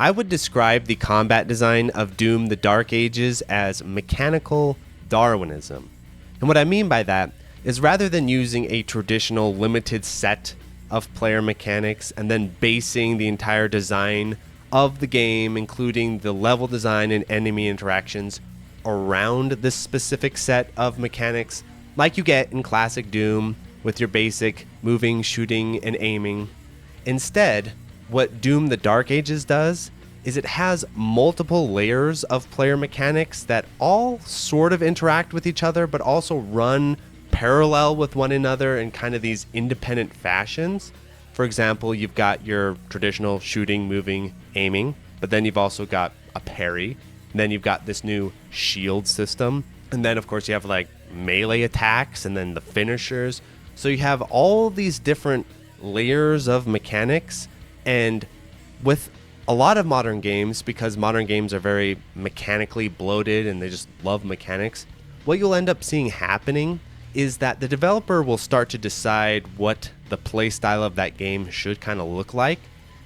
I would describe the combat design of Doom the Dark Ages as mechanical Darwinism. And what I mean by that is rather than using a traditional limited set of player mechanics and then basing the entire design of the game, including the level design and enemy interactions, around this specific set of mechanics, like you get in classic Doom with your basic moving, shooting, and aiming. Instead, what Doom the Dark Ages does is it has multiple layers of player mechanics that all sort of interact with each other, but also run parallel with one another in kind of these independent fashions. For example, you've got your traditional shooting, moving, aiming, but then you've also got a parry. And then you've got this new shield system. And then, of course, you have like melee attacks and then the finishers. So you have all these different layers of mechanics. And with a lot of modern games, because modern games are very mechanically bloated and they just love mechanics, what you'll end up seeing happening is that the developer will start to decide what the play style of that game should kind of look like,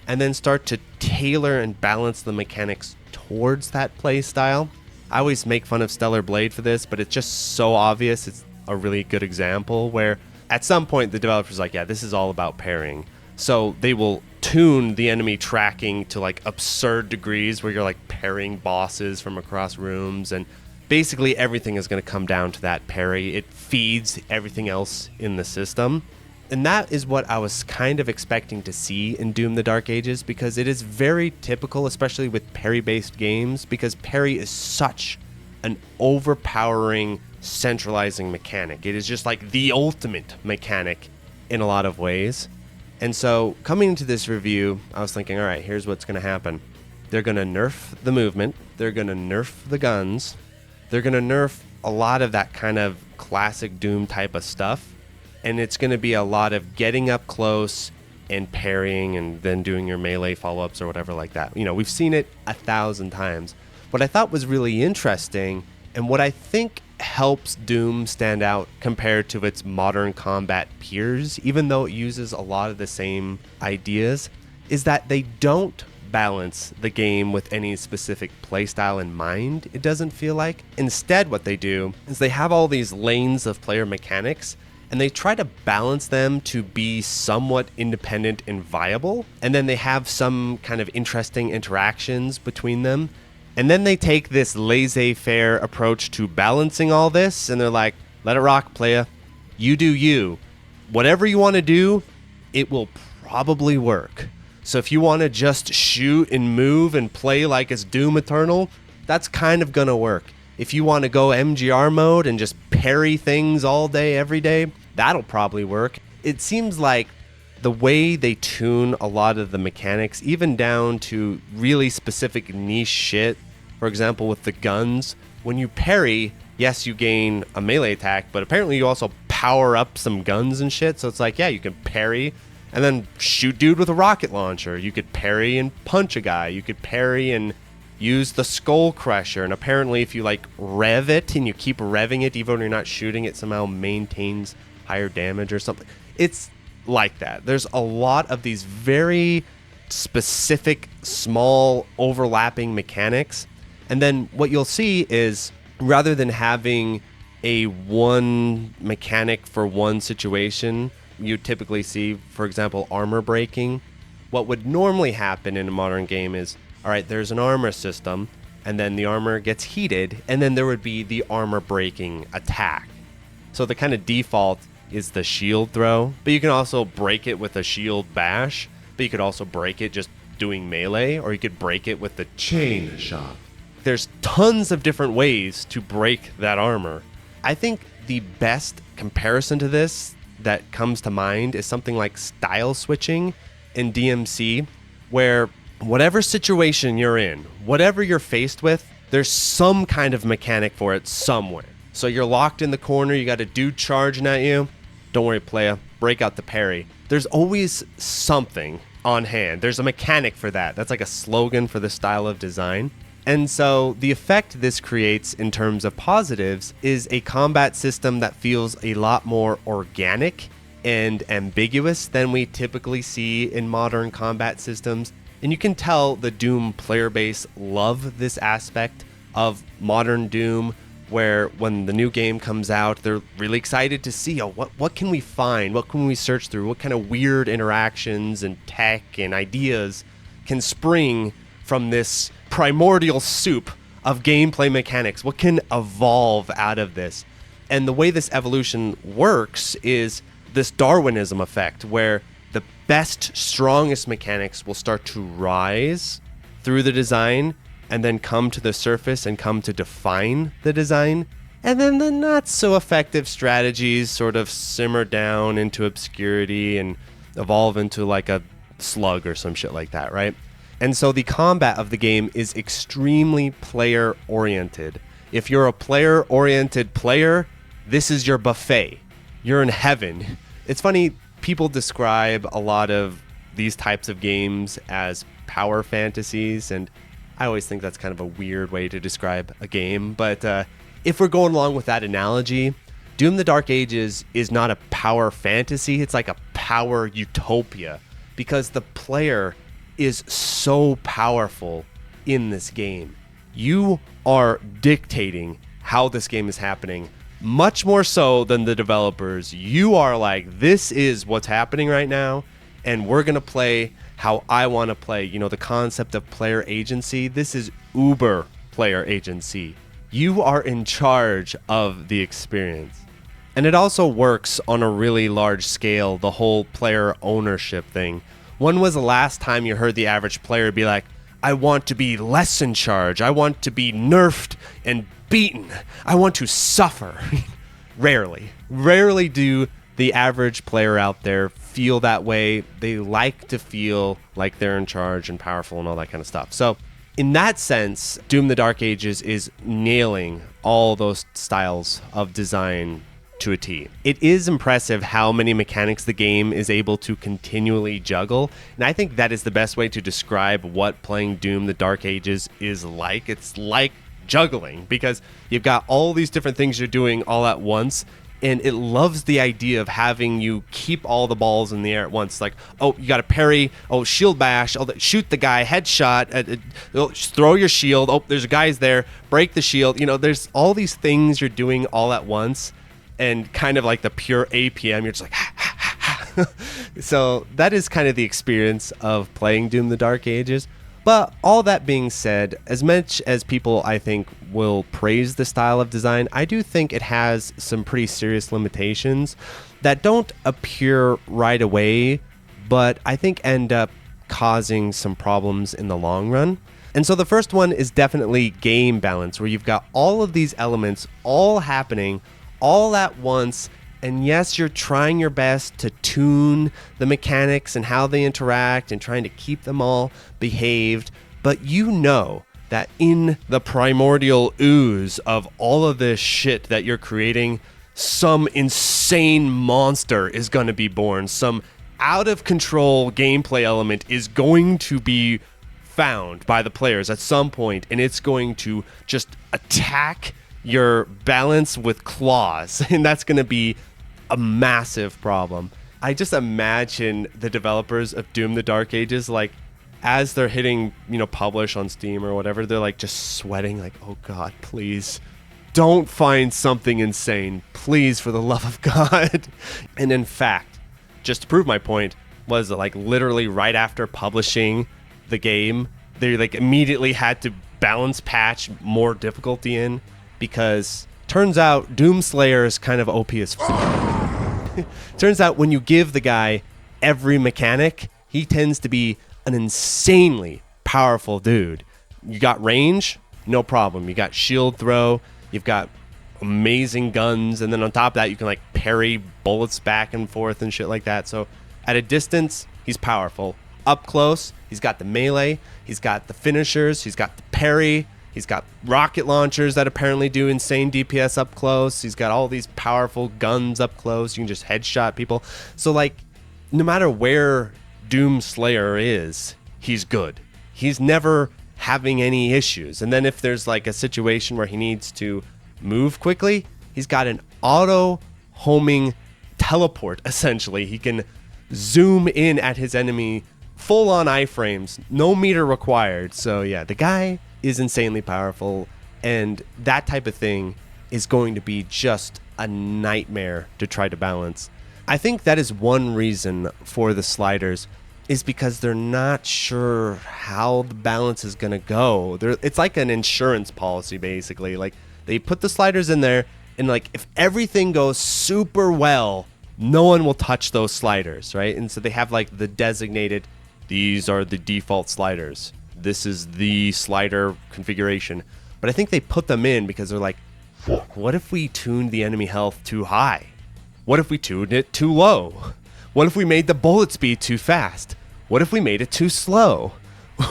and then start to tailor and balance the mechanics towards that play style. I always make fun of Stellar Blade for this, but it's just so obvious. It's a really good example where at some point the developer's like, yeah, this is all about parrying. So they will tune the enemy tracking to like absurd degrees where you're like parrying bosses from across rooms, and basically everything is going to come down to that parry. It feeds everything else in the system. And that is what I was kind of expecting to see in Doom the Dark Ages, because it is very typical, especially with parry-based games, because parry is such an overpowering, centralizing mechanic. It is just like the ultimate mechanic in a lot of ways. And so coming into this review, I was thinking, all right, here's what's going to happen. They're going to nerf the movement. They're going to nerf the guns. They're going to nerf a lot of that kind of classic Doom type of stuff. And it's going to be a lot of getting up close and parrying and then doing your melee follow-ups or whatever like that. You know, we've seen it 1,000 times. What I thought was really interesting, and what I think helps Doom stand out compared to its modern combat peers, even though it uses a lot of the same ideas, is that they don't balance the game with any specific playstyle in mind, it doesn't feel like. Instead, what they do is they have all these lanes of player mechanics, and they try to balance them to be somewhat independent and viable, and then they have some kind of interesting interactions between them. And then they take this laissez-faire approach to balancing all this, and they're like, let it rock, playa. You do you. Whatever you want to do, it will probably work. So if you want to just shoot and move and play like it's Doom Eternal, that's kind of going to work. If you want to go MGR mode and just parry things all day, every day, that'll probably work. It seems like the way they tune a lot of the mechanics, even down to really specific niche shit, for example, with the guns, when you parry, yes, you gain a melee attack, but apparently you also power up some guns and shit. So it's like, yeah, you can parry and then shoot dude with a rocket launcher. You could parry and punch a guy. You could parry and use the skull crusher, and apparently if you like rev it and you keep revving it even when you're not shooting, it somehow maintains higher damage or something. It's like that. There's a lot of these very specific, small, overlapping mechanics, and then what you'll see is rather than having a one mechanic for one situation, you typically see, for example, armor breaking. What would normally happen in a modern game is, all right, there's an armor system, and then the armor gets heated, and then there would be the armor breaking attack. So the kind of default is the shield throw, but you can also break it with a shield bash, but you could also break it just doing melee, or you could break it with the chain shot. There's tons of different ways to break that armor. I think the best comparison to this that comes to mind is something like style switching in DMC, where whatever situation you're in, whatever you're faced with, there's some kind of mechanic for it somewhere. So you're locked in the corner, you got a dude charging at you. Don't worry, playa, break out the parry. There's always something on hand. There's a mechanic for that. That's like a slogan for the style of design. And so the effect this creates in terms of positives is a combat system that feels a lot more organic and ambiguous than we typically see in modern combat systems. And And you can tell the Doom player base love this aspect of modern Doom, where when the new game comes out, they're really excited to see, what can we find? What can we search through? What kind of weird interactions and tech and ideas can spring from this primordial soup of gameplay mechanics? What can evolve out of this? And the way this evolution works is this Darwinism effect, where the best, strongest mechanics will start to rise through the design and then come to the surface and come to define the design. And then the not so effective strategies sort of simmer down into obscurity and evolve into like a slug or some shit like that, right? And so the combat of the game is extremely player oriented. If you're a player oriented player, this is your buffet. You're in heaven. It's funny, people describe a lot of these types of games as power fantasies, and I always think that's kind of a weird way to describe a game. But if we're going along with that analogy, Doom the Dark Ages is not a power fantasy. It's like a power utopia, because the player is so powerful in this game. You are dictating how this game is happening, much more so than the developers. You are like, this is what's happening right now, and we're going to play how I want to play. You know, the concept of player agency, this is uber player agency. You are in charge of the experience. And it also works on a really large scale, the whole player ownership thing. When was the last time you heard the average player be like, I want to be less in charge, I want to be nerfed and beaten, I want to suffer? Rarely do the average player out there feel that way. They like to feel like they're in charge and powerful and all that kind of stuff. So in that sense, Doom the Dark Ages is nailing all those styles of design to a T. It is impressive how many mechanics the game is able to continually juggle, and I think that is the best way to describe what playing Doom the Dark Ages is like. It's like juggling, because you've got all these different things you're doing all at once, and it loves the idea of having you keep all the balls in the air at once. Like, oh, you got to parry, oh, shield bash, oh, shoot the guy, headshot, throw your shield, oh, there's guys there, break the shield. You know, there's all these things you're doing all at once, and kind of like the pure APM, you're just like, ha, ha, ha, ha. So that is kind of the experience of playing Doom the Dark Ages. But all that being said, as much as people, I think, will praise the style of design, I do think it has some pretty serious limitations that don't appear right away, but I think end up causing some problems in the long run. And so the first one is definitely game balance, where you've got all of these elements all happening all at once. And yes, you're trying your best to tune the mechanics and how they interact and trying to keep them all behaved. But you know that in the primordial ooze of all of this shit that you're creating, some insane monster is going to be born. Some out of control gameplay element is going to be found by the players at some point, and it's going to just attack your balance with claws, and that's going to be a massive problem. I just imagine the developers of Doom the Dark Ages, like, as they're hitting, publish on Steam or whatever, they're like just sweating, like, oh God, please don't find something insane, please, for the love of God. And in fact, just to prove my point, was like literally right after publishing the game, they like immediately had to balance patch more difficulty in, because turns out Doomslayer is kind of OP as fuck. Turns out when you give the guy every mechanic, he tends to be an insanely powerful dude. You got range, no problem. You got shield throw, you've got amazing guns, and then on top of that, you can like parry bullets back and forth and shit like that. So at a distance, he's powerful. Up close, he's got the melee, he's got the finishers, he's got the parry, he's got rocket launchers that apparently do insane DPS up close. He's got all these powerful guns up close. You can just headshot people. So like, no matter where Doomslayer is, he's good. He's never having any issues. And then if there's like a situation where he needs to move quickly, he's got an auto homing teleport, essentially. He can zoom in at his enemy full on iframes, no meter required. So yeah, the guy is insanely powerful, and that type of thing is going to be just a nightmare to try to balance. I think that is one reason for the sliders, is because they're not sure how the balance is going to go. It's like an insurance policy, basically. Like, they put the sliders in there, and like, if everything goes super well, no one will touch those sliders, right? And so they have like the designated, these are the default sliders. This is the slider configuration. But I think they put them in because they're like, what if we tuned the enemy health too high? What if we tuned it too low? What if we made the bullet speed too fast? What if we made it too slow?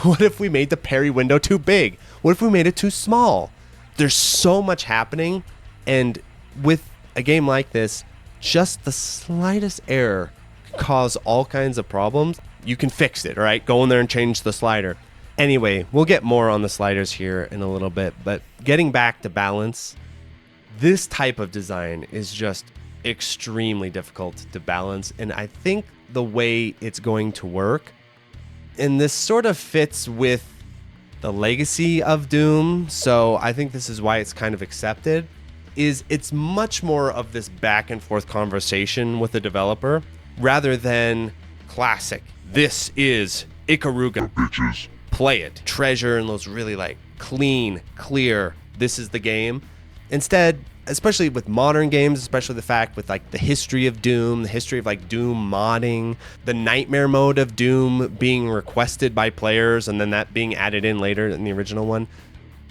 What if we made the parry window too big? What if we made it too small? There's so much happening, and with a game like this, just the slightest error can cause all kinds of problems. You can fix it, all right? Go in there and change the slider. Anyway, we'll get more on the sliders here in a little bit, but getting back to balance, this type of design is just extremely difficult to balance, and I think the way it's going to work, and this sort of fits with the legacy of Doom, so I think this is why it's kind of accepted, is it's much more of this back and forth conversation with the developer rather than classic, this is Ikaruga, bitches, play it, treasure, and those really like clean, clear, this is the game. Instead, especially with modern games, especially the fact with like the history of Doom, the history of like Doom modding, the nightmare mode of Doom being requested by players and then that being added in later in the original one,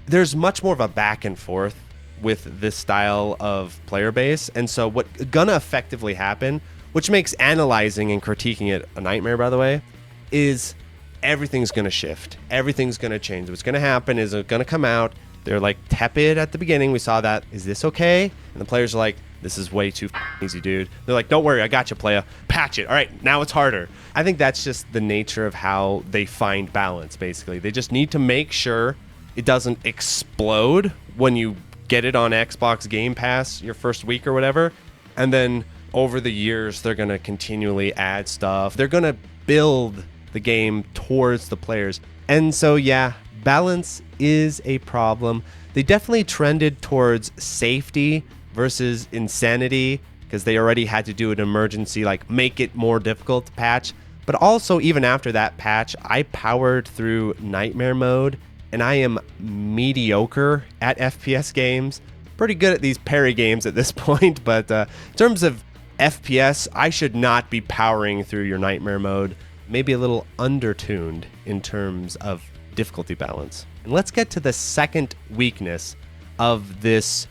there's much more of a back and forth with this style of player base. And so what's gonna effectively happen, which makes analyzing and critiquing it a nightmare, by the way, is everything's gonna shift. Everything's gonna change. What's gonna happen is it's gonna come out, they're like tepid at the beginning. We saw that. Is this okay? And the players are like, this is way too easy, dude. They're like, don't worry, I got you, playa. Patch it. All right, now it's harder. I think that's just the nature of how they find balance, basically. They just need to make sure it doesn't explode when you get it on Xbox Game Pass your first week or whatever. And then over the years, they're going to continually add stuff. They're going to build the game towards the players. And so, yeah, balance is a problem. They definitely trended towards safety versus insanity because they already had to do an emergency, like make it more difficult to patch. But also, even after that patch, I powered through nightmare mode, and I am mediocre at FPS games. Pretty good at these parry games at this point, but in terms of FPS, I should not be powering through your nightmare mode. Maybe a little undertuned in terms of difficulty balance. And let's get to the second weakness of this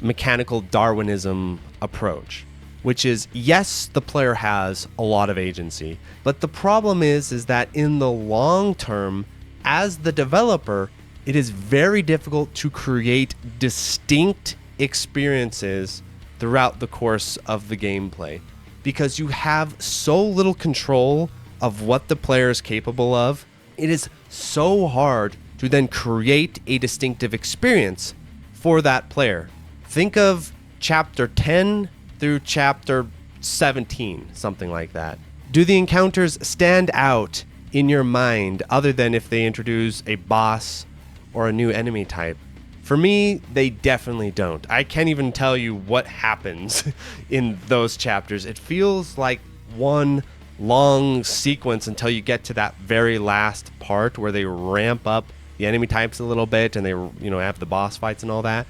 mechanical Darwinism approach, which is, yes, the player has a lot of agency, but the problem is that in the long term, as the developer, it is very difficult to create distinct experiences throughout the course of the gameplay because you have so little control of what the player is capable of. It is so hard to then create a distinctive experience for that player. Think of chapter 10 through chapter 17, something like that. Do the encounters stand out in your mind other than if they introduce a boss or a new enemy type? For me, they definitely don't. I can't even tell you what happens in those chapters. It feels like one long sequence until you get to that very last part where they ramp up the enemy types a little bit and they, have the boss fights and all that.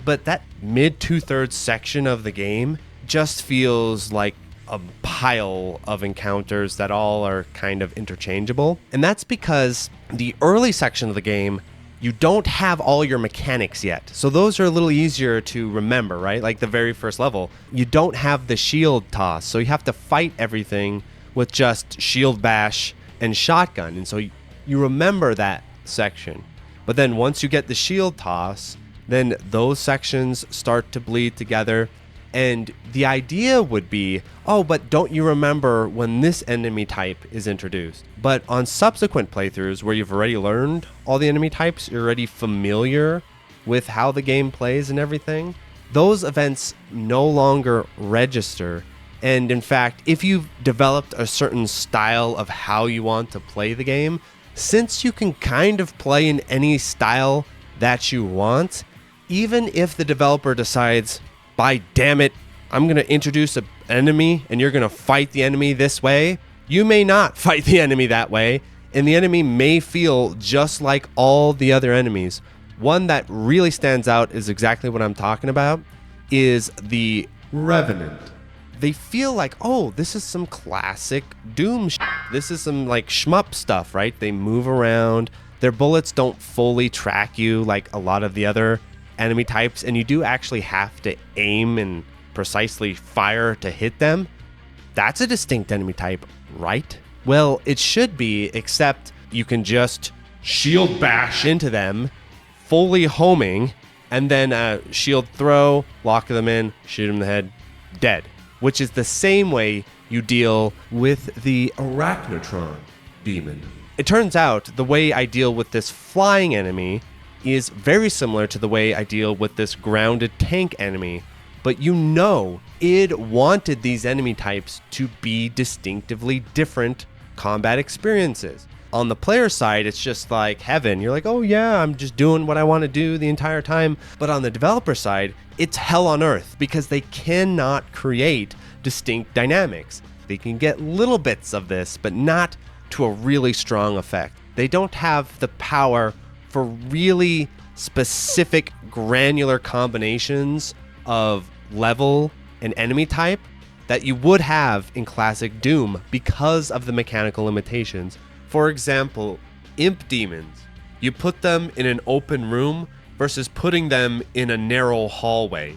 But that mid 2/3 section of the game just feels like a pile of encounters that all are kind of interchangeable. And that's because the early section of the game, you don't have all your mechanics yet. So those are a little easier to remember, right? Like the very first level, you don't have the shield toss. So you have to fight everything with just shield bash and shotgun. And so you remember that section. But then once you get the shield toss, then those sections start to bleed together. And the idea would be, oh, but don't you remember when this enemy type is introduced? But on subsequent playthroughs where you've already learned all the enemy types, you're already familiar with how the game plays and everything, those events no longer register. And in fact, if you've developed a certain style of how you want to play the game, since you can kind of play in any style that you want, even if the developer decides, by damn it, I'm going to introduce an enemy and you're going to fight the enemy this way, you may not fight the enemy that way, and the enemy may feel just like all the other enemies. One that really stands out is exactly what I'm talking about, is the Revenant. They feel like, oh, this is some classic Doom shit. This is some like shmup stuff, right? They move around. Their bullets don't fully track you like a lot of the other enemy types, and you do actually have to aim and precisely fire to hit them. That's a distinct enemy type, right? Well, it should be, except you can just shield bash into them, fully homing, and then shield throw, lock them in, shoot them in the head, dead. Which is the same way you deal with the Arachnotron demon. It turns out the way I deal with this flying enemy is very similar to the way I deal with this grounded tank enemy, but you know id wanted these enemy types to be distinctively different combat experiences. On the player side, it's just like heaven. You're like, oh yeah, I'm just doing what I want to do the entire time. But on the developer side, it's hell on earth because they cannot create distinct dynamics. They can get little bits of this, but not to a really strong effect. They don't have the power for really specific granular combinations of level and enemy type that you would have in classic Doom because of the mechanical limitations. For example, imp demons. You put them in an open room versus putting them in a narrow hallway.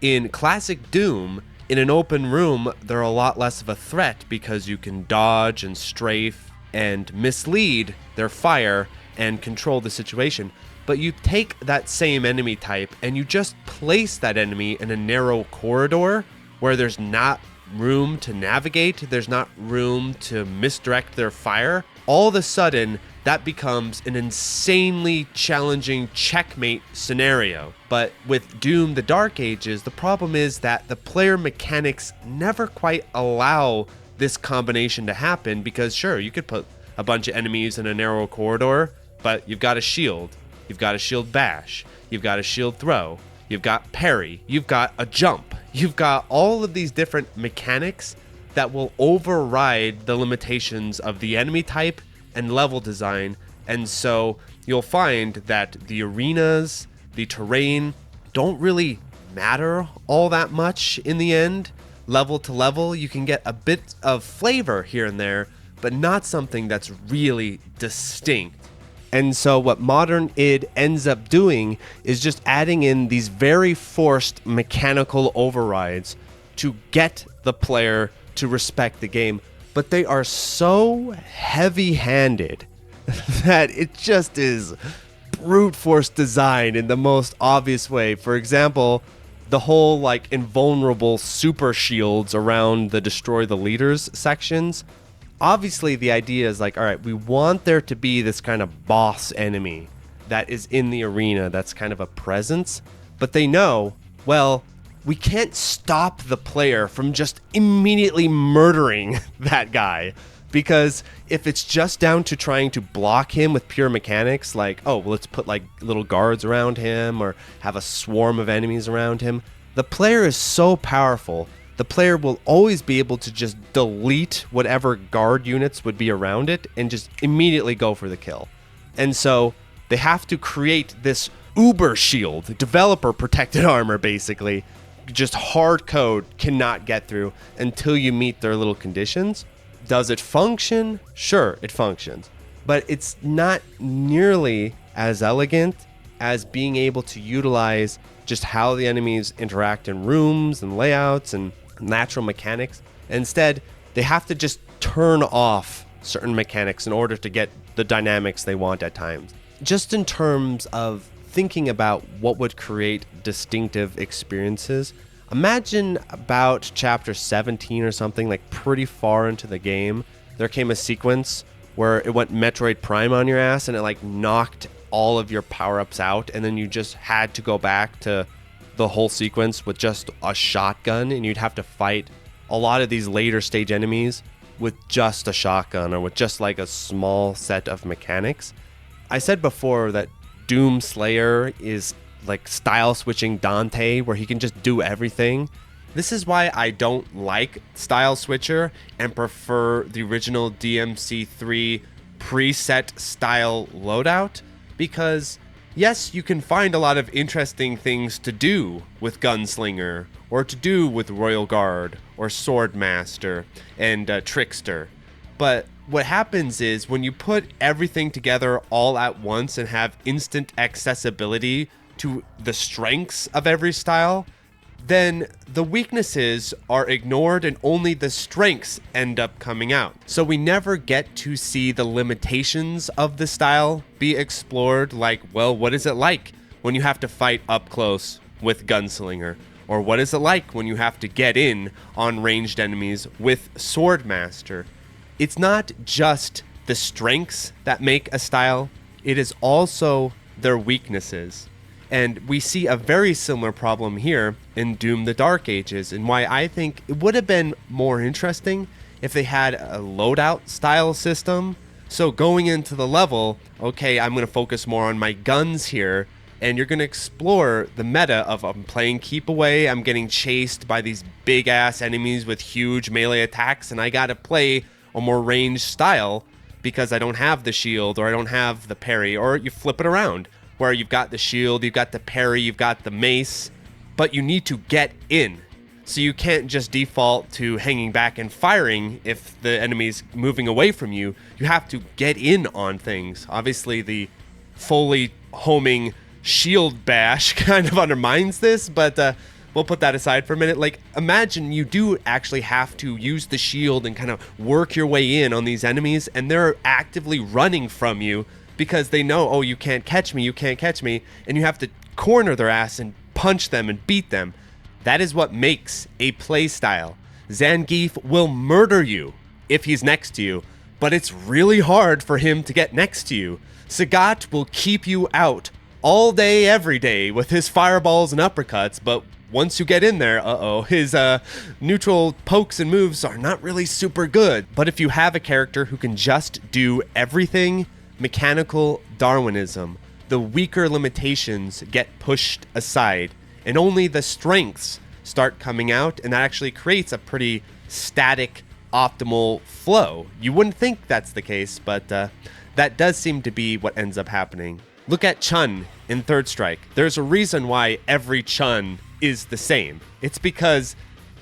In classic Doom, in an open room, they're a lot less of a threat because you can dodge and strafe and mislead their fire and control the situation. But you take that same enemy type and you just place that enemy in a narrow corridor where there's not room to navigate, there's not room to misdirect their fire. All of a sudden, that becomes an insanely challenging checkmate scenario. But with Doom the Dark Ages, the problem is that the player mechanics never quite allow this combination to happen because sure, you could put a bunch of enemies in a narrow corridor, but you've got a shield, you've got a shield bash, you've got a shield throw, you've got parry, you've got a jump, you've got all of these different mechanics that will override the limitations of the enemy type and level design. And so you'll find that the arenas, the terrain don't really matter all that much in the end. Level to level, you can get a bit of flavor here and there, but not something that's really distinct. And so what modern id ends up doing is just adding in these very forced mechanical overrides to get the player to respect the game, but they are so heavy-handed that it just is brute force design in the most obvious way. For example, the whole like invulnerable super shields around the destroy the leaders sections. Obviously the idea is like, all right, we want there to be this kind of boss enemy that is in the arena that's kind of a presence, but they know, well, we can't stop the player from just immediately murdering that guy, because if it's just down to trying to block him with pure mechanics, like, oh, well, let's put like little guards around him or have a swarm of enemies around him, the player is so powerful, the player will always be able to just delete whatever guard units would be around it and just immediately go for the kill. And so they have to create this uber shield, developer protected armor, basically, just hard code cannot get through until you meet their little conditions. Does it function? Sure, it functions. But it's not nearly as elegant as being able to utilize just how the enemies interact in rooms and layouts and natural mechanics. Instead, they have to just turn off certain mechanics in order to get the dynamics they want at times. Just in terms of thinking about what would create distinctive experiences, imagine about chapter 17 or something, like pretty far into the game, there came a sequence where it went Metroid Prime on your ass and it like knocked all of your power-ups out, and then you just had to go back to the whole sequence with just a shotgun, and you'd have to fight a lot of these later stage enemies with just a shotgun or with just like a small set of mechanics. I said before that Doom Slayer is like style switching Dante, where he can just do everything. This is why I don't like Style Switcher and prefer the original DMC3 preset style loadout, because yes, you can find a lot of interesting things to do with Gunslinger, or to do with Royal Guard, or Swordmaster, and Trickster. But what happens is when you put everything together all at once and have instant accessibility to the strengths of every style, then the weaknesses are ignored and only the strengths end up coming out. So we never get to see the limitations of the style be explored, like, well, what is it like when you have to fight up close with Gunslinger? Or what is it like when you have to get in on ranged enemies with Swordmaster? It's not just the strengths that make a style, it is also their weaknesses. And we see a very similar problem here in Doom the Dark Ages, and why I think it would have been more interesting if they had a loadout style system. So going into the level, okay, I'm going to focus more on my guns here, and you're going to explore the meta of I'm playing keep away, I'm getting chased by these big ass enemies with huge melee attacks, and I got to play a more ranged style because I don't have the shield, or I don't have the parry, or you flip it around, where you've got the shield, you've got the parry, you've got the mace, but you need to get in. So you can't just default to hanging back and firing if the enemy's moving away from you. You have to get in on things. Obviously, the fully homing shield bash kind of undermines this, but we'll put that aside for a minute. Like, imagine you do actually have to use the shield and kind of work your way in on these enemies, and they're actively running from you because they know, oh, you can't catch me, and you have to corner their ass and punch them and beat them. That is what makes a playstyle. Zangief will murder you if he's next to you, but it's really hard for him to get next to you. Sagat will keep you out all day, every day with his fireballs and uppercuts, but once you get in there, his neutral pokes and moves are not really super good. But if you have a character who can just do everything, mechanical Darwinism, the weaker limitations get pushed aside, and only the strengths start coming out, and that actually creates a pretty static, optimal flow. You wouldn't think that's the case, but that does seem to be what ends up happening. Look at Chun in Third Strike. There's a reason why every Chun is the same. It's because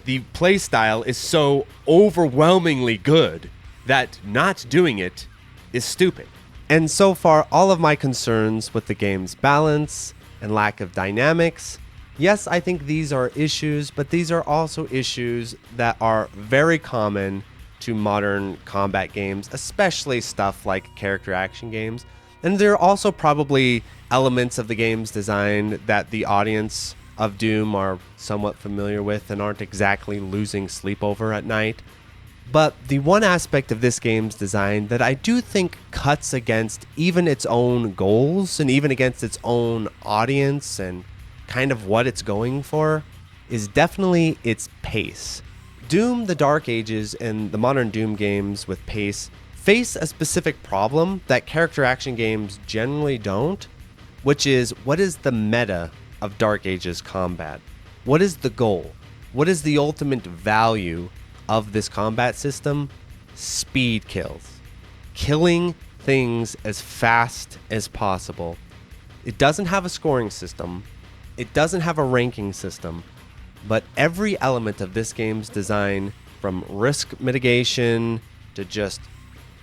the playstyle is so overwhelmingly good that not doing it is stupid. And so far, all of my concerns with the game's balance and lack of dynamics, yes, I think these are issues, but these are also issues that are very common to modern combat games, especially stuff like character action games. And there are also probably elements of the game's design that the audience of Doom are somewhat familiar with and aren't exactly losing sleep over at night. But the one aspect of this game's design that I do think cuts against even its own goals and even against its own audience and kind of what it's going for is definitely its pace. Doom, the Dark Ages, and the modern Doom games with pace face a specific problem that character action games generally don't, which is, what is the meta of Dark Ages combat? What is the goal? What is the ultimate value of this combat system? Speed kills. Killing things as fast as possible. It doesn't have a scoring system. It doesn't have a ranking system. But every element of this game's design, from risk mitigation to just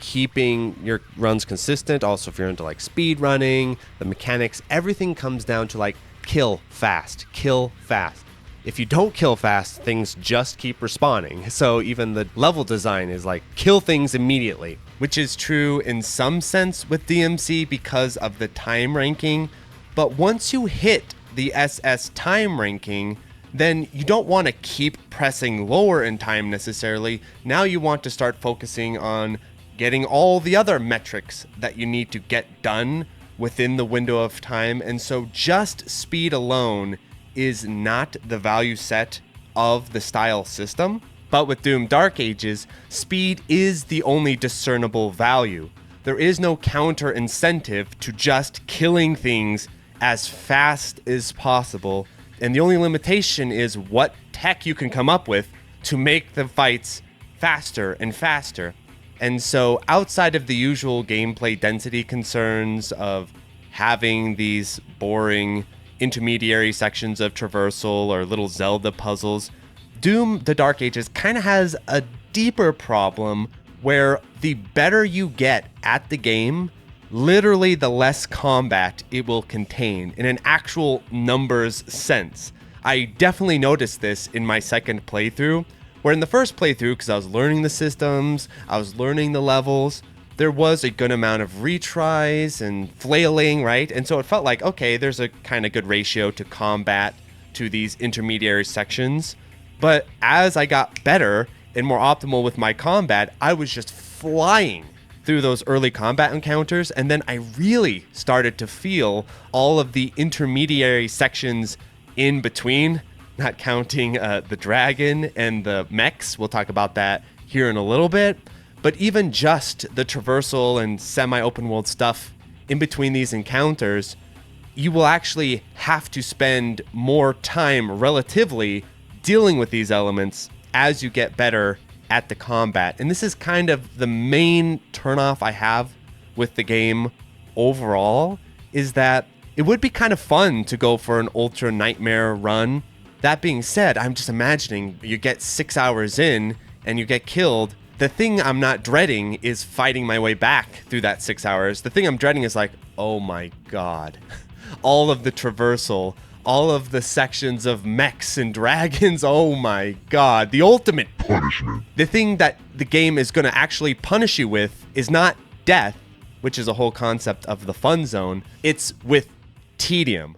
keeping your runs consistent, also if you're into like speed running, the mechanics, everything comes down to like kill fast, kill fast. If you don't kill fast, things just keep respawning. So even the level design is like kill things immediately, which is true in some sense with DMC because of the time ranking. But once you hit the SS time ranking, then you don't want to keep pressing lower in time necessarily. Now you want to start focusing on getting all the other metrics that you need to get done within the window of time. And so just speed alone is not the value set of the style system. But with Doom Dark Ages, speed is the only discernible value. There is no counter incentive to just killing things as fast as possible, and the only limitation is what tech you can come up with to make the fights faster and faster. And so outside of the usual gameplay density concerns of having these boring intermediary sections of traversal or little Zelda puzzles, Doom the Dark Ages kind of has a deeper problem where the better you get at the game, literally the less combat it will contain in an actual numbers sense. I definitely noticed this in my second playthrough, where in the first playthrough, because I was learning the systems, I was learning the levels, there was a good amount of retries and flailing, right? And so it felt like, okay, there's a kind of good ratio to combat to these intermediary sections. But as I got better and more optimal with my combat, I was just flying through those early combat encounters, and then I really started to feel all of the intermediary sections in between, not counting the dragon and the mechs. We'll talk about that here in a little bit. But even just the traversal and semi-open world stuff in between these encounters, you will actually have to spend more time relatively dealing with these elements as you get better at the combat. And this is kind of the main turnoff I have with the game overall, is that it would be kind of fun to go for an ultra nightmare run. That being said, I'm just imagining you get 6 hours in and you get killed. The thing I'm not dreading is fighting my way back through that 6 hours. The thing I'm dreading is like, oh my God, all of the traversal, all of the sections of mechs and dragons, oh my God, the ultimate punishment. The thing that the game is going to actually punish you with is not death, which is a whole concept of the fun zone. It's with tedium.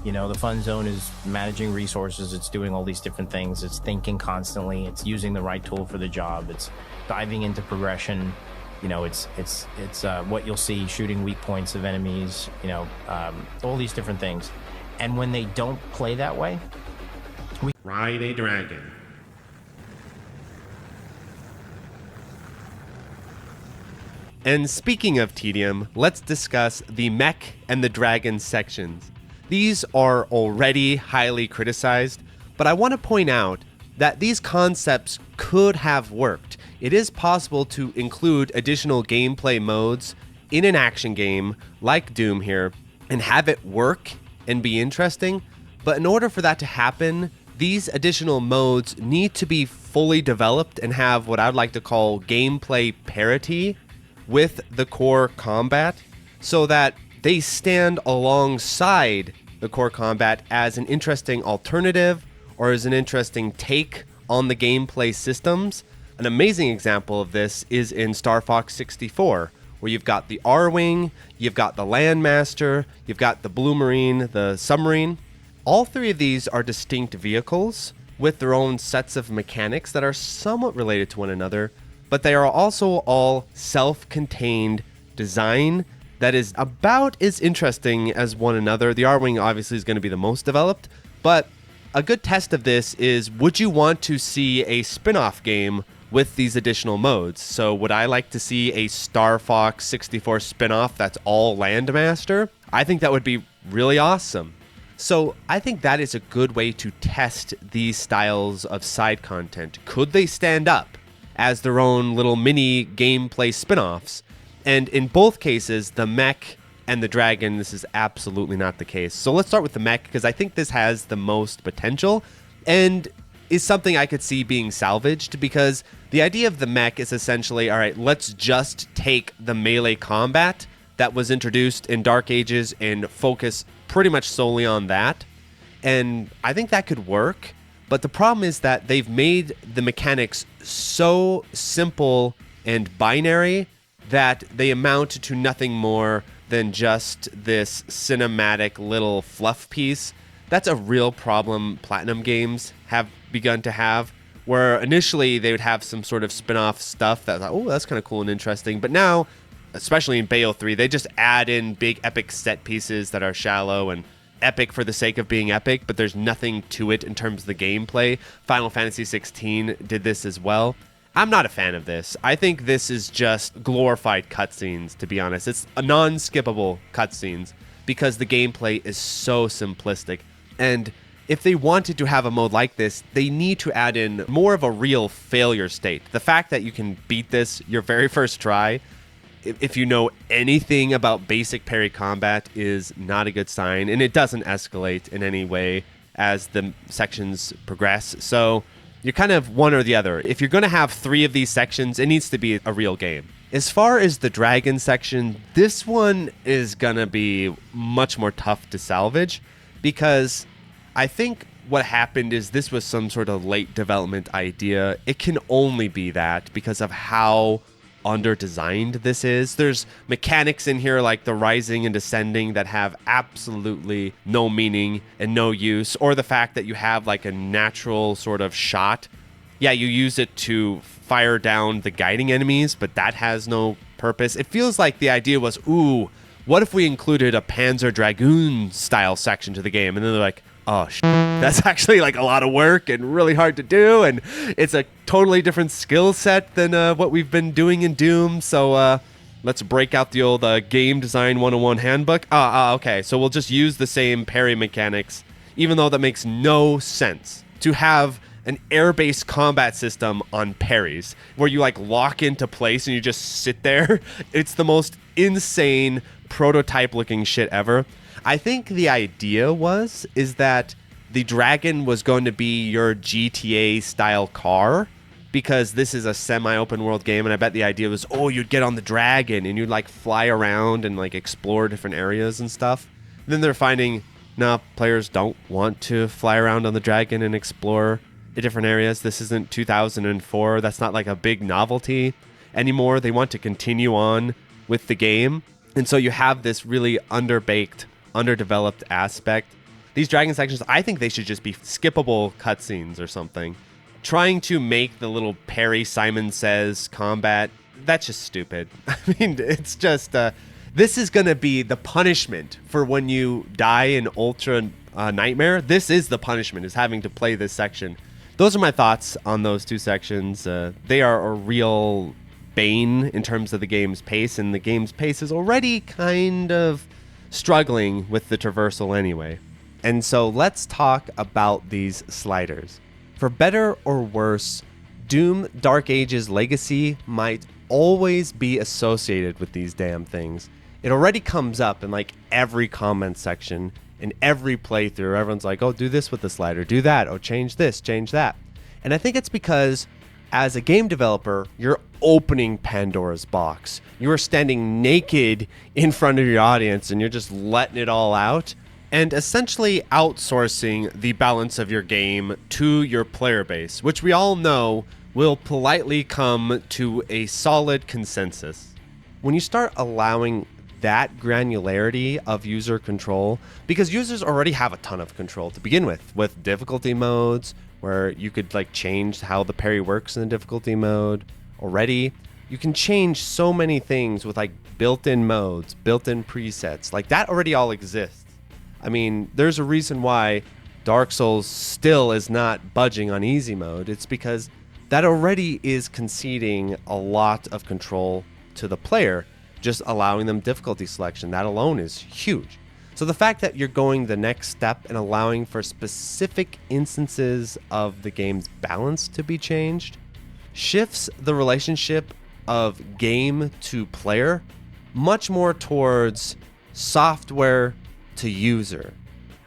You know, the fun zone is managing resources, it's doing all these different things, it's thinking constantly, it's using the right tool for the job, it's diving into progression. You know, it's what you'll see, shooting weak points of enemies, you know, all these different things. And when they don't play that way, we ride a dragon. And speaking of tedium, let's discuss the mech and the dragon sections. These are already highly criticized, but I want to point out that these concepts could have worked. It is possible to include additional gameplay modes in an action game like Doom here and have it work and be interesting, but in order for that to happen, these additional modes need to be fully developed and have what I'd like to call gameplay parity with the core combat, so that they stand alongside the core combat as an interesting alternative or as an interesting take on the gameplay systems. An amazing example of this is in Star Fox 64, where you've got the R-Wing, you've got the Landmaster, you've got the Blue Marine, the Submarine. All three of these are distinct vehicles with their own sets of mechanics that are somewhat related to one another, but they are also all self-contained design that is about as interesting as one another. The R-Wing obviously is going to be the most developed, but a good test of this is, would you want to see a spin-off game with these additional modes? So would I like to see a Star Fox 64 spin-off that's all Landmaster? I think that would be really awesome. So I think that is a good way to test these styles of side content. Could they stand up as their own little mini gameplay spin-offs? And in both cases, the mech and the dragon, this is absolutely not the case. So let's start with the mech, because I think this has the most potential and is something I could see being salvaged, because the idea of the mech is essentially, all right, let's just take the melee combat that was introduced in Dark Ages and focus pretty much solely on that. And I think that could work. But the problem is that they've made the mechanics so simple and binary that they amount to nothing more than just this cinematic little fluff piece. That's a real problem Platinum games have begun to have, where initially they would have some sort of spin-off stuff that's like, oh, that's kind of cool and interesting. But now, especially in Bayo 3, they just add in big epic set pieces that are shallow and epic for the sake of being epic, but there's nothing to it in terms of the gameplay. Final Fantasy 16 did this as well. I'm not a fan of this. I think this is just glorified cutscenes, to be honest. It's a non-skippable cutscenes because the gameplay is so simplistic. And if they wanted to have a mode like this, they need to add in more of a real failure state. The fact that you can beat this your very first try, if you know anything about basic parry combat, is not a good sign, and it doesn't escalate in any way as the sections progress. So you're kind of one or the other. If you're going to have 3 of these sections, it needs to be a real game. As far as the dragon section, this one is going to be much more tough to salvage because I think what happened is this was some sort of late development idea. It can only be that because of how under-designed this is. There's mechanics in here like the rising and descending that have absolutely no meaning and no use, or the fact that you have like a natural sort of shot. Yeah, you use it to fire down the guiding enemies, but that has no purpose. It feels like the idea was, ooh, what if we included a Panzer Dragoon style section to the game? And then they're like, oh, that's actually like a lot of work and really hard to do, and it's a totally different skill set than what we've been doing in Doom. So let's break out the old game design 101 handbook. Okay, so we'll just use the same parry mechanics, even though that makes no sense to have an air-based combat system on parries where you like lock into place and you just sit there. It's the most insane prototype looking shit ever. I think the idea is that the dragon was going to be your GTA style car because this is a semi-open world game, and I bet the idea was, oh, you'd get on the dragon and you'd like fly around and like explore different areas and stuff. And then they're finding, no, players don't want to fly around on the dragon and explore the different areas. This isn't 2004. That's not like a big novelty anymore. They want to continue on with the game. And so you have this really underbaked, underdeveloped aspect. These dragon sections, I think they should just be skippable cutscenes or something. Trying to make the little Parry Simon Says combat, that's just stupid. I mean, it's just, this is going to be the punishment for when you die in Ultra Nightmare. This is the punishment, is having to play this section. Those are my thoughts on those 2 sections. They are a real bane in terms of the game's pace, and the game's pace is already kind of struggling with the traversal anyway. And so let's talk about these sliders. For better or worse, Doom Dark Ages Legacy might always be associated with these damn things. It already comes up in like every comment section, in every playthrough. Everyone's like, oh, do this with the slider, do that, oh, change this, change that. And I think it's because as a game developer, you're opening Pandora's box. You are standing naked in front of your audience and you're just letting it all out and essentially outsourcing the balance of your game to your player base, which we all know will politely come to a solid consensus. When you start allowing that granularity of user control, because users already have a ton of control to begin with difficulty modes, where you could like change how the parry works in the difficulty mode already. You can change so many things with like built-in modes, built-in presets. Like that already all exists. I mean, there's a reason why Dark Souls still is not budging on easy mode. It's because that already is conceding a lot of control to the player, just allowing them difficulty selection. That alone is huge. So the fact that you're going the next step and allowing for specific instances of the game's balance to be changed shifts the relationship of game to player much more towards software to user.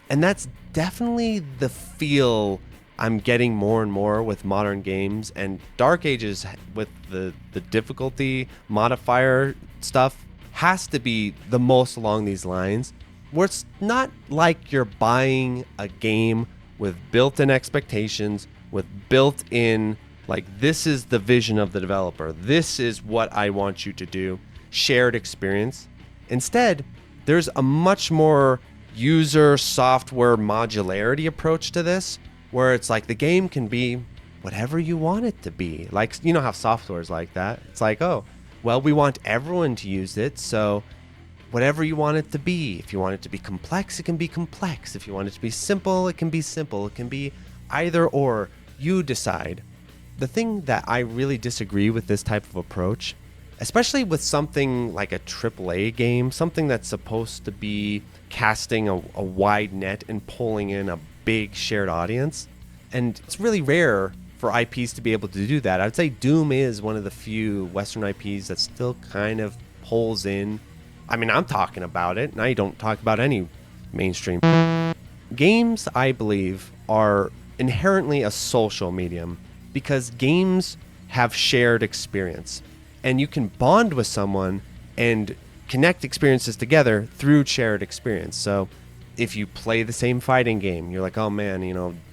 And that's definitely the feel I'm getting more and more with modern games, and Dark Ages with the difficulty modifier stuff has to be the most along these lines, where it's not like you're buying a game with built-in expectations, with built-in, like, this is the vision of the developer, this is what I want you to do, shared experience. Instead, there's a much more user software modularity approach to this, where it's like the game can be whatever you want it to be. Like, you know how software is like that. It's like, oh, well, we want everyone to use it, so whatever you want it to be. If you want it to be complex, it can be complex. If you want it to be simple, it can be simple. It can be either or. You decide. The thing that I really disagree with this type of approach, especially with something like a AAA game, something that's supposed to be casting a wide net and pulling in a big shared audience. And it's really rare for IPs to be able to do that. I would say Doom is one of the few Western IPs that still kind of pulls in. I mean, I'm talking about it, and I don't talk about any mainstream. Games, I believe, are inherently a social medium because games have shared experience. And you can bond with someone and connect experiences together through shared experience. So if you play the same fighting game, you're like, oh man,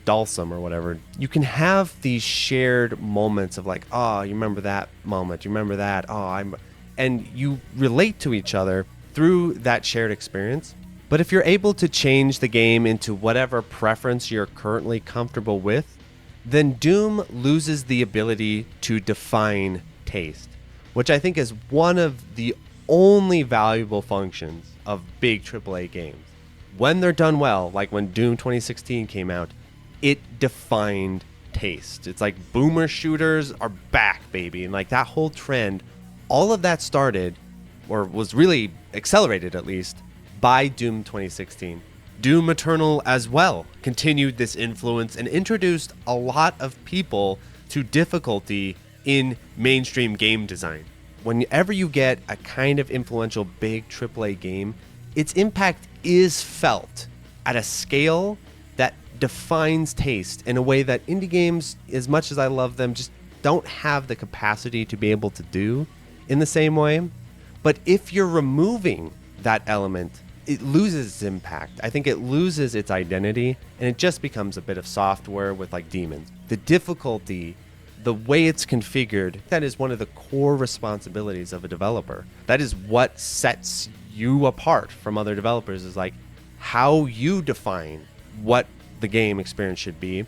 Dulcim or whatever. You can have these shared moments of like, oh, you remember that moment? You remember that? And you relate to each other through that shared experience. But if you're able to change the game into whatever preference you're currently comfortable with, then Doom loses the ability to define taste, which I think is one of the only valuable functions of big AAA games. When they're done well, like when Doom 2016 came out, it defined taste. It's like boomer shooters are back, baby. And like that whole trend, all of that started, or was really accelerated at least, by Doom 2016. Doom Eternal as well continued this influence and introduced a lot of people to difficulty in mainstream game design. Whenever you get a kind of influential big AAA game, its impact is felt at a scale that defines taste in a way that indie games, as much as I love them, just don't have the capacity to be able to do in the same way. But if you're removing that element, it loses its impact. I think it loses its identity, and it just becomes a bit of software with like demons. The difficulty, the way it's configured, that is one of the core responsibilities of a developer. That is what sets you apart from other developers, is like how you define what the game experience should be.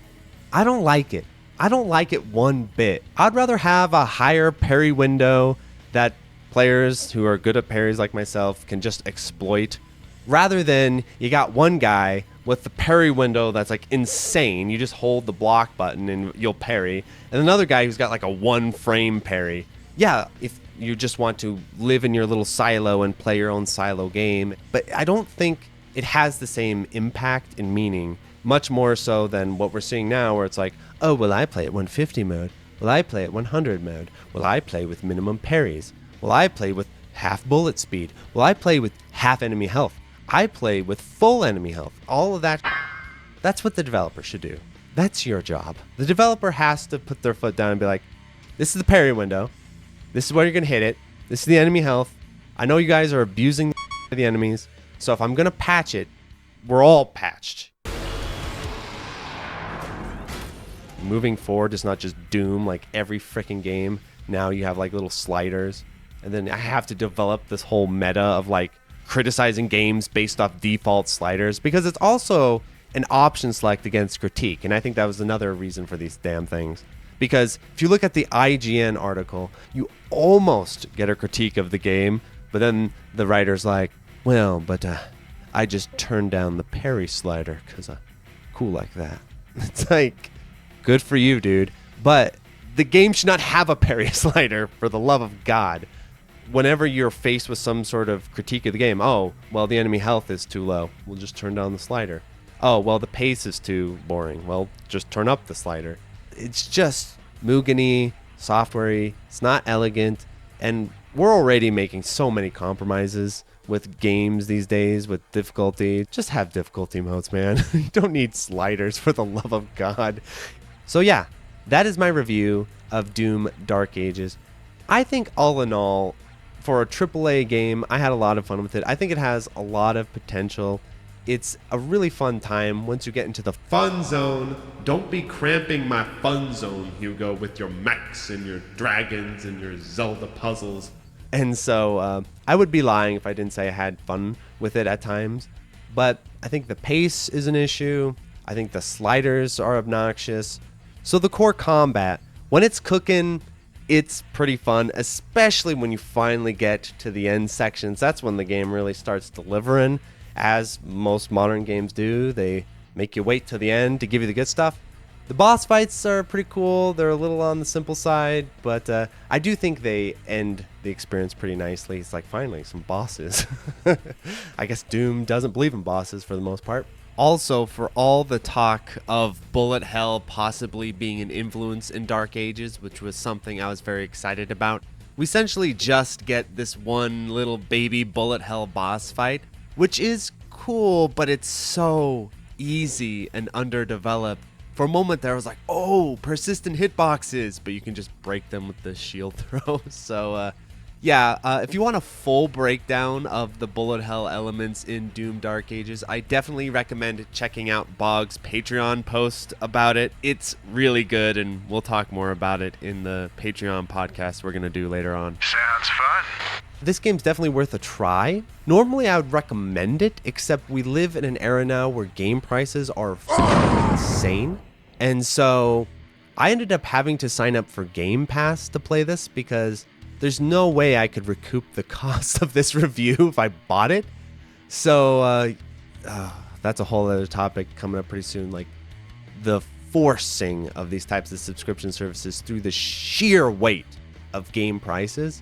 I don't like it. I don't like it one bit. I'd rather have a higher parry window that players who are good at parries like myself can just exploit, rather than you got one guy with the parry window that's like insane. You just hold the block button and you'll parry. And another guy who's got like a 1-frame parry. Yeah, if you just want to live in your little silo and play your own silo game. But I don't think it has the same impact and meaning, much more so than what we're seeing now, where it's like, oh, will I play at 150 mode? Will I play at 100 mode? Will I play with minimum parries? Will I play with half bullet speed? Will I play with half enemy health? I play with full enemy health. All of that, that's what the developer should do. That's your job. The developer has to put their foot down and be like, this is the parry window. This is where you're going to hit it. This is the enemy health. I know you guys are abusing the enemies. So if I'm going to patch it, we're all patched. Moving forward, it's not just Doom like every freaking game. Now you have like little sliders. And then I have to develop this whole meta of like criticizing games based off default sliders, because it's also an option select against critique. And I think that was another reason for these damn things. Because if you look at the IGN article, you almost get a critique of the game, but then the writer's like, well, but I just turned down the parry slider because I'm cool like that. It's like, good for you, dude. But the game should not have a parry slider, for the love of God. Whenever you're faced with some sort of critique of the game, oh, well, the enemy health is too low, we'll just turn down the slider. Oh, well, the pace is too boring, well, just turn up the slider. It's just Mugen-y, software-y, it's not elegant, and we're already making so many compromises with games these days with difficulty. Just have difficulty modes, man. You don't need sliders, for the love of God. So yeah, that is my review of Doom Dark Ages. I think all in all, for a AAA game, I had a lot of fun with it. I think it has a lot of potential. It's a really fun time once you get into the fun zone. Don't be cramping my fun zone, Hugo, with your mechs and your dragons and your Zelda puzzles. And so I would be lying if I didn't say I had fun with it at times. But I think the pace is an issue. I think the sliders are obnoxious. So the core combat, when it's cooking, It's pretty fun, especially when you finally get to the end sections. That's when the game really starts delivering, as most modern games do. They make you wait till the end to give you the good stuff. The boss fights are pretty cool. They're a little on the simple side, but I do think they end the experience pretty nicely. It's like, finally, some bosses. I guess Doom doesn't believe in bosses for the most part. Also, for all the talk of bullet hell possibly being an influence in Dark Ages, which was something I was very excited about, we essentially just get this one little baby bullet hell boss fight, which is cool, but it's so easy and underdeveloped. For a moment there, I was like, oh, persistent hitboxes, but you can just break them with the shield throw. So, if you want a full breakdown of the bullet hell elements in Doom Dark Ages, I definitely recommend checking out Bog's Patreon post about it. It's really good, and we'll talk more about it in the Patreon podcast we're going to do later on. Sounds fun. This game's definitely worth a try. Normally I would recommend it, except we live in an era now where game prices are insane. And so I ended up having to sign up for Game Pass to play this because there's no way I could recoup the cost of this review if I bought it. So that's a whole other topic coming up pretty soon. Like the forcing of these types of subscription services through the sheer weight of game prices.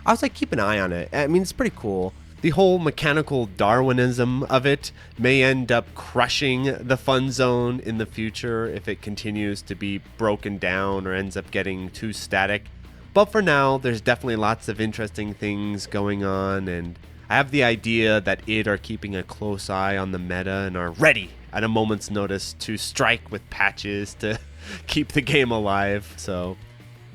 I was like, keep an eye on it. I mean, it's pretty cool. The whole mechanical Darwinism of it may end up crushing the fun zone in the future if it continues to be broken down or ends up getting too static. But for now, there's definitely lots of interesting things going on, and I have the idea that id are keeping a close eye on the meta and are ready at a moment's notice to strike with patches to keep the game alive. So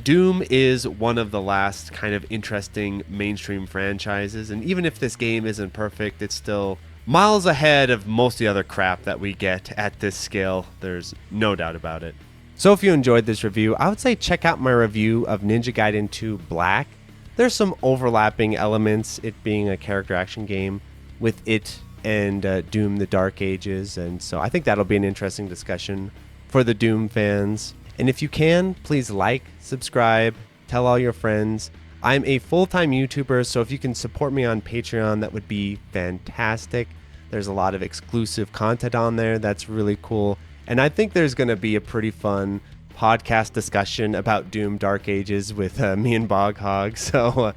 Doom is one of the last kind of interesting mainstream franchises, and even if this game isn't perfect, it's still miles ahead of most of the other crap that we get at this scale. There's no doubt about it. So if you enjoyed this review, I would say check out my review of Ninja Gaiden 2 Black. There's some overlapping elements, it being a character action game, with it and Doom the Dark Ages, and so I think that'll be an interesting discussion for the Doom fans. And if you can, please like, subscribe, tell all your friends. I'm a full-time YouTuber, so if you can support me on Patreon, that would be fantastic. There's a lot of exclusive content on there that's really cool. And I think there's going to be a pretty fun podcast discussion about Doom Dark Ages with me and Bog Hog. So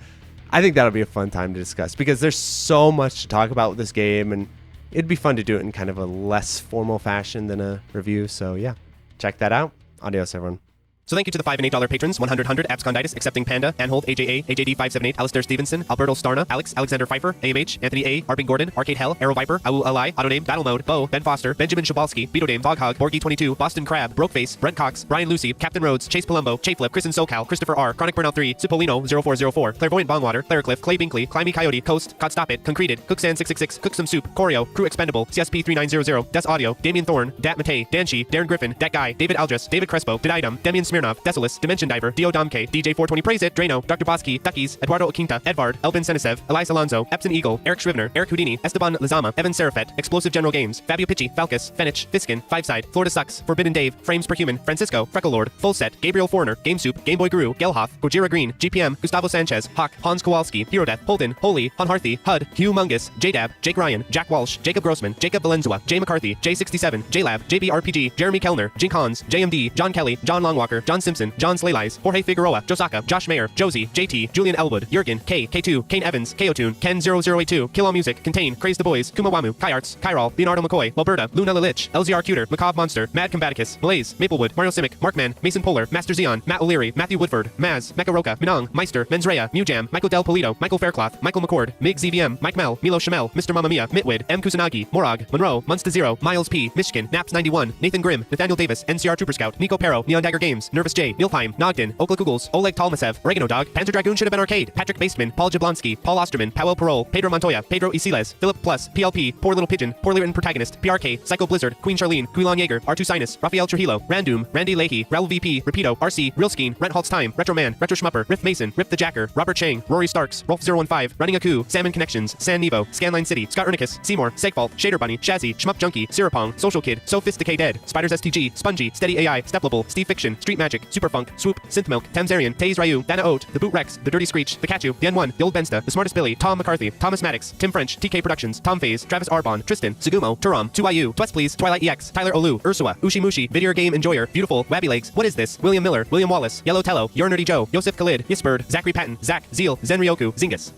I think that'll be a fun time to discuss because there's so much to talk about with this game, and it'd be fun to do it in kind of a less formal fashion than a review. So yeah, check that out. Adios, everyone. So thank you to the $5 and $8 patrons, 100, Absconditis, Accepting Panda, Anhold, AJA, AJD578, Alistair Stevenson, Alberto Starna, Alex, Alexander Pfeiffer, AMH, Anthony A, Arping Gordon, Arcade Hell, Arrow Viper, Awu Ally, Autoname, Battle Mode, Bo, Ben Foster, Benjamin Shabalski, Beto Dame, Voghog, Borgie22, Boston Crab, Brokeface, Brent Cox, Brian Lucy, Captain Rhodes, Chase Palumbo, Chaflip, Kristen SoCal, Christopher R, Chronic Burnout 3, Cipollino 0404, Clairvoyant Bongwater, Claricliff, Clay Binkley, Climby Coyote, Coast, Cod Stop It, Concreted, Cooksan 666, Cook Some Soup, Choreo, Crew Expendable, CSP 3900, Des Audio, Damian Thorne, Dat Matei, Danshi, Darren Griffin, Dat Guy, David Aldris, David Crespo, Dididum, Demian Smirnov, Desolus, Dimension Diver, Dio Domke, DJ420 Praise It, Drano, Dr. Bosky, Duckies, Eduardo Quinta, Edvard, Elvin Senisev, Elias Alonso, Epson Eagle, Eric Shrivner, Eric Houdini, Esteban Lizama, Evan Serafet, Explosive General Games, Fabio Picci, Falcus, Fenich, Fiskin, Fiveside, Florida Sucks, Forbidden Dave, Frames Per Human, Francisco, Freckle Lord, Full Set, Gabriel Foreigner, Game Soup, Game Boy Guru, Gelhoff, Gojira Green, GPM, Gustavo Sanchez, Hawk, Hans Kowalski, Hero Death, Holden, Holy, Han Harthy, HUD, Hugh Mungus, JDab, Jake Ryan, Jack Walsh, Jacob Grossman, Jacob Valenzuela, Jay McCarthy, J67, JLab, JBRPG, Jeremy Kellner, Jink Hans, JMD, John Kelly, John Longwalker, John Simpson, John Slaylies, Jorge Figueroa, Josaka, Josh Mayer, Josie, JT, Julian Elwood, Jurgen, K, K2, Kane Evans, K-O-Tune, Ken0082, Kill All Music, Contain, Craze the Boys, Kumawamu, Kaiarts, Kairal, Leonardo McCoy, Alberta, Luna Lilich, LZR Cuter, Macabre Monster, Mad Combaticus, Blaze, Maplewood, Mario Simic, Markman, Mason Polar, Master Zeon, Matt O'Leary, Matthew Woodford, Maz, Mecha Roca, Minong, Meister, Menzrea, Mewjam, Michael Del Polito, Michael Faircloth, Michael McCord, Mig ZVM, Mike Mel, Milo Shamel, Mr. Mamma Mia, Mitwid, M. Kusanagi, Morag, Monroe, Munsta Zero, Miles P, Michigan, Naps91, Nathan Grimm, Nathaniel Davis, NCR Trooper Scout, Nico Pero, Neon Dagger Games, Nervous J, Nilfheim, Nogden, Okla Googles, Oleg Talmasev, Oregano Dog, Panzer Dragoon Should Have Been Arcade, Patrick Baseman, Paul Jablonski, Paul Osterman, Powell Parole, Pedro Montoya, Pedro Isiles, Philip Plus, PLP, Poor Little Pigeon, Poorly Written Protagonist, PRK, Psycho Blizzard, Queen Charlene, Guilon Yeager, R2 Sinus, Rafael Trujillo, Random, Randy Leahy, Raul VP, Rapido, RC, Realskeen, Rent Halt's Time, Retro Man, Retro Schmupper, Riff Mason, Rip the Jacker, Robert Chang, Rory Starks, Rolf015, Running a Coup, Salmon Connections, San Nevo, Scanline City, Scott Ernicus, Seymour, Segfault, Shader Bunny, Shazzy, Shmup Junkie, Sirapong, Social Kid, Sophisticated Dead, Spiders STG, Spongy, Steady AI, Steplable, Steve Fiction, Street Magic, Super Funk, Swoop, Synth Milk, Tamzarian, Taze Ryu, Dana Oat, The Boot Rex, The Dirty Screech, The Catchu, The N1, The Old Bensta, The Smartest Billy, Tom McCarthy, Thomas Maddox, Tim French, TK Productions, Tom Faze, Travis Arbon, Tristan, Sugumo, Turam, 2IU, Twest Please, Twilight EX, Tyler Olu, Ursua, Ushi Video Game Enjoyer, Beautiful, Wabby Legs, What Is This, William Miller, William Wallace, Yellow Tello, Your Nerdy Joe, Joseph Khalid, Yisbird, Zachary Patton, Zach, Zeal, Zen Ryoku, Zingus.